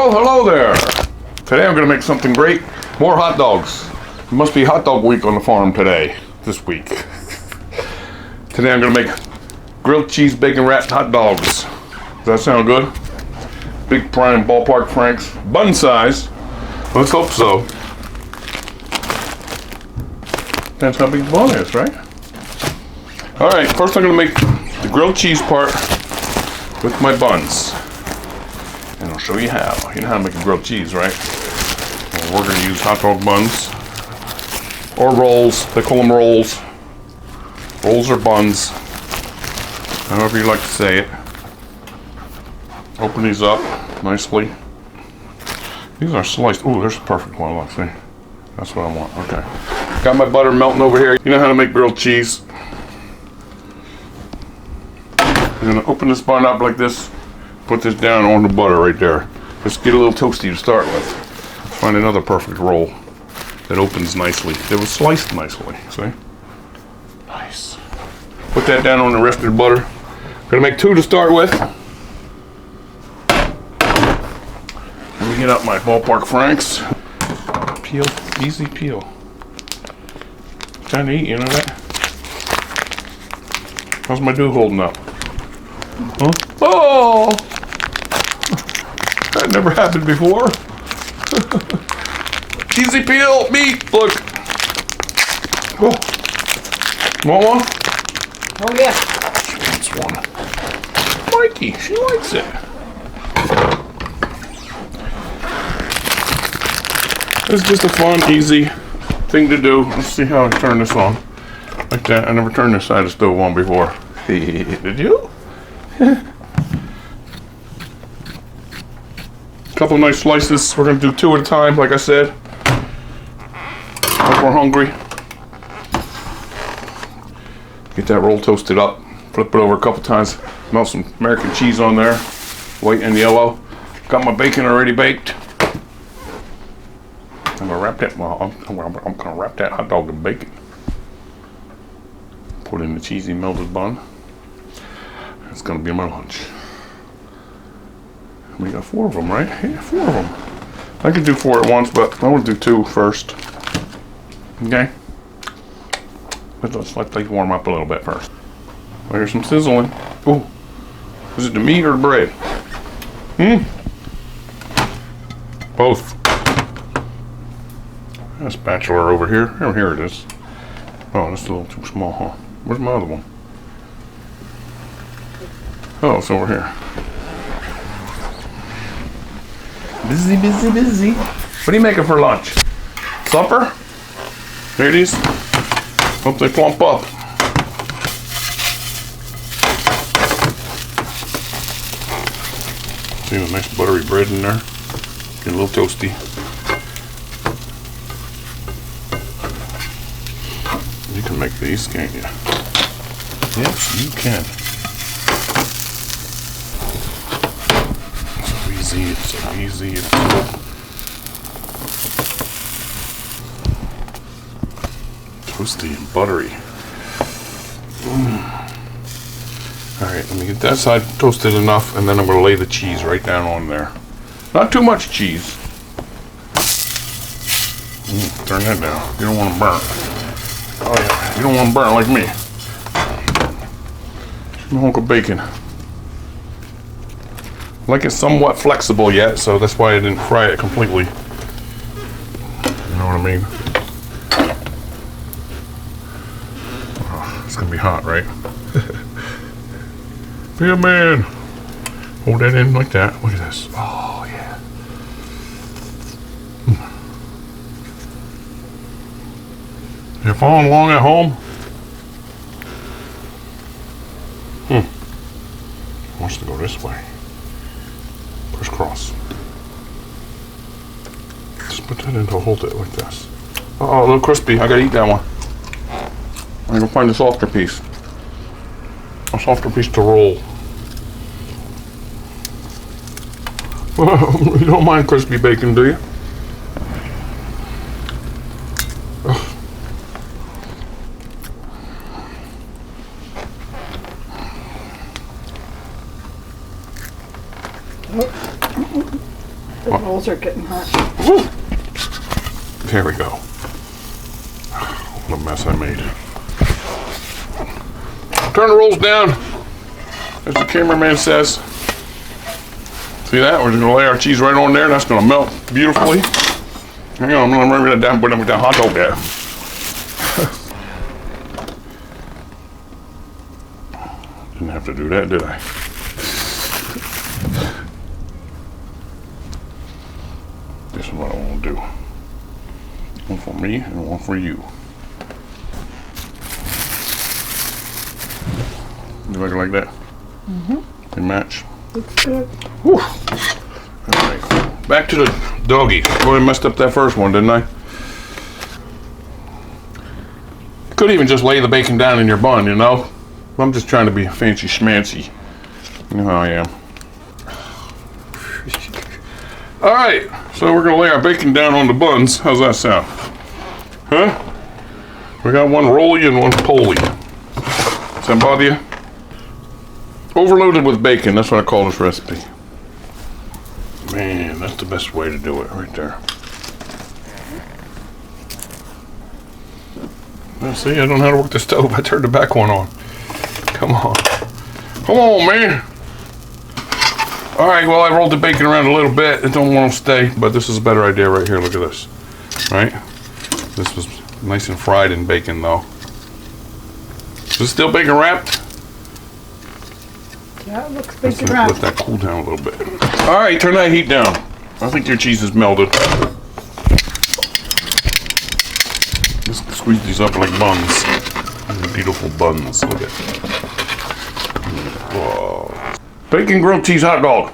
Well, hello there. Today I'm going to make something great. More hot dogs. It must be hot dog week on the farm this week. Today I'm going to make grilled cheese bacon wrapped hot dogs. Does that sound good? Big prime ballpark franks, bun size. Let's hope so. Depends how big the bun is, right? All right, first I'm going to make the grilled cheese part with my buns. And I'll show you how. You know how to make a grilled cheese, right? Well, we're going to use hot dog buns or rolls. They call them rolls. Rolls or buns, however you like to say it. Open these up nicely. These are sliced. Oh, there's a perfect one. Let's see. That's what I want. Okay. Got my butter melting over here. You know how to make grilled cheese. I'm going to open this bun up like this. Put this down on the butter right there. Just get a little toasty to start with. Find another perfect roll that opens nicely. It was sliced nicely, see? Nice. Put that down on the rest of the butter. Gonna make two to start with. Let me get out my ballpark franks. Peel, easy peel. Trying to eat, you know that? How's my dude holding up? Huh? Oh! That never happened before. Easy peel, meat, look. Oh. Want one? Oh yeah. She wants one. Mikey, she likes it. It's just a fun, easy thing to do. Let's see how I turn this on. Like that. I never turned this side of the stove on before. Did you? Couple of nice slices. We're going to do two at a time, like I said. If we're hungry. Get that roll toasted up. Flip it over a couple times. Melt some American cheese on there. White and yellow. Got my bacon already baked. I'm going to wrap that. Well, I'm going to wrap that hot dog in bacon. Put in the cheesy melted bun. It's going to be my lunch. We got 4 of them, right? Yeah, 4 of them. I could do 4 at once, but I want to do 2 first. Okay? But let's let these warm up a little bit first. Well, here's some sizzling. Ooh. Is it the meat or the bread? Both. A spatula over here. Oh, here it is. Oh, that's a little too small, huh? Where's my other one? Oh, it's over here. Busy, busy, busy. What are you making for lunch? Supper? Ladies? Hope they plump up. See the nice buttery bread in there? Get a little toasty. You can make these, can't you? Yes, you can. It's so easy. Toasty and buttery. Alright, let me get that side toasted enough, and then I'm going to lay the cheese right down on there. Not too much cheese. Turn that down. You don't want to burn. Oh yeah, you don't want to burn like me. A hunk of bacon. Like it's somewhat flexible yet, so that's why I didn't fry it completely. You know what I mean? Oh, it's gonna be hot, right? Be a man. Hold that in like that. Look at this. Oh yeah. You're following along at home? Wants to go this way. Crisscross. Just put that in to hold it like this. Oh, a little crispy. I gotta eat that one. I'm gonna find a softer piece. A softer piece to roll. You don't mind crispy bacon, do you? The rolls are getting hot. Woo. There we go. What a mess I made. Turn the rolls down, as the cameraman says. See that? We're just gonna lay our cheese right on there. That's gonna melt beautifully. Hang on, I'm gonna remember that down, put it with that hot dog there. Didn't have to do that, did I? This is what I want to do. One for me and one for you. You like it like that? Mm-hmm. They match? Looks good. Whew. All right. Back to the doggy. Boy, I messed up that first one, didn't I? Could even just lay the bacon down in your bun, you know? I'm just trying to be fancy schmancy. You know how I am. All right, so we're gonna lay our bacon down on the buns. How's that sound? Huh? We got one roly and one poly. Does that bother you? Overloaded with bacon, that's what I call this recipe. Man, that's the best way to do it right there. Now see, I don't know how to work the stove. I turned the back one on. Come on. Come on, man. All right, well, I rolled the bacon around a little bit. It don't want to stay, but this is a better idea right here. Look at this. Right? This was nice and fried in bacon, though. Is it still bacon wrapped? Yeah, it looks bacon wrapped. Let that cool down a little bit. All right, turn that heat down. I think your cheese is melted. Just squeeze these up like buns. Beautiful buns. Look at that. Whoa. Bacon grilled cheese hot dog.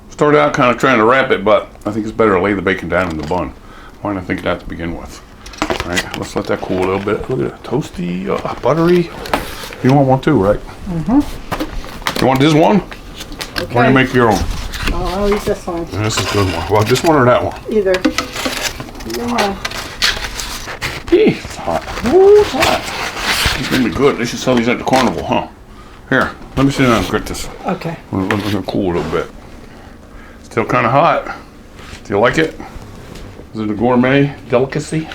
Started out kind of trying to wrap it, but I think it's better to lay the bacon down in the bun. Why didn't I think of that to begin with? All right, let's let that cool a little bit. Look at it, toasty, buttery. You want one too, right? Mm-hmm. You want this one? Okay. Or you make your own? Oh, I'll use this one. Yeah, this is a good one. Well, this one or that one? Either. Either one. It's hot. Ooh, it's hot. It's gonna be good. They should sell these at the carnival, huh? Here, let me sit down and grip this. Okay. We're gonna cool a little bit. Still kind of hot. Do you like it? Is it a gourmet delicacy?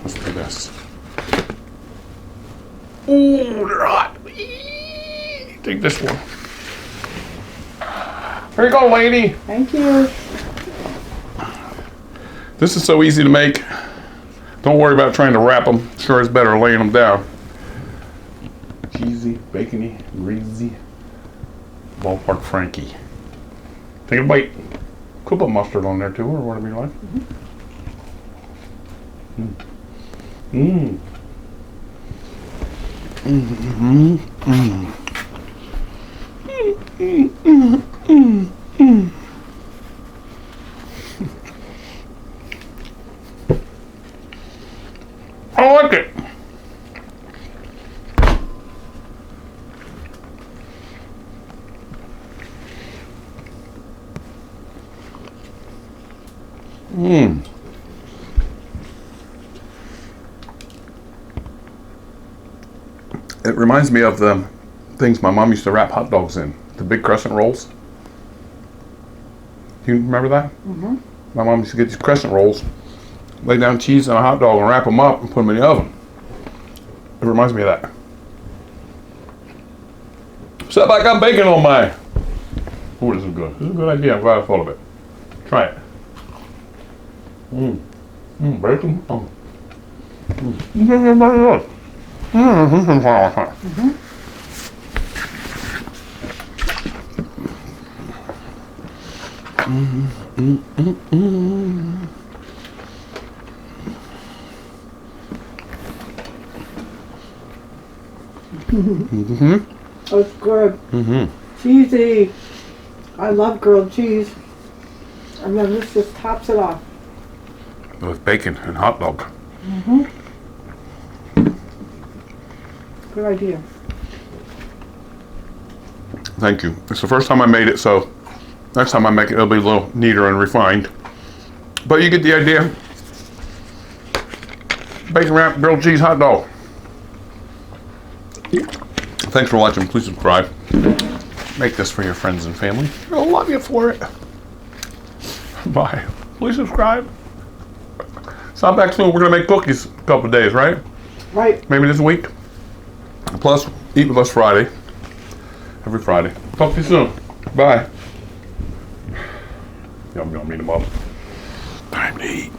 Let's do this. Ooh, they're hot. Take this one. Here you go, lady. Thank you. This is so easy to make. Don't worry about trying to wrap them. Sure, it's better laying them down. Cheesy, bacony, greasy. Ballpark Frankie. Take a bite. Could put mustard on there too, or whatever you like. Mmm. Mmm. Mmm. I like it. Mmm. It reminds me of the things my mom used to wrap hot dogs in. The big crescent rolls. Do you remember that? Mm-hmm. My mom used to get these crescent rolls, lay down cheese on a hot dog and wrap them up and put them in the oven. It reminds me of that. Except I got bacon on mine. Oh, this is good. This is a good idea. I'm glad I thought of it. Try it. Mmm. Mmm, bacon. Oh. Mmm. Mm-hmm. Mm-hmm. Oh, it's good. Mm-hmm. Cheesy. I love grilled cheese. And then this just tops it off. With bacon and hot dog. Mm-hmm. Good idea. Thank you. It's the first time I made it, so next time I make it, it'll be a little neater and refined. But you get the idea. Bacon wrapped grilled cheese hot dog. Thanks for watching. Please subscribe. Make this for your friends and family. They'll love you for it. Bye. Please subscribe. Stop back soon. We're going to make cookies a couple of days, right? Right. Maybe this week. Plus, eat with us Friday. Every Friday. Talk to you soon. Bye. Yum, yum, eat them up. Time to eat.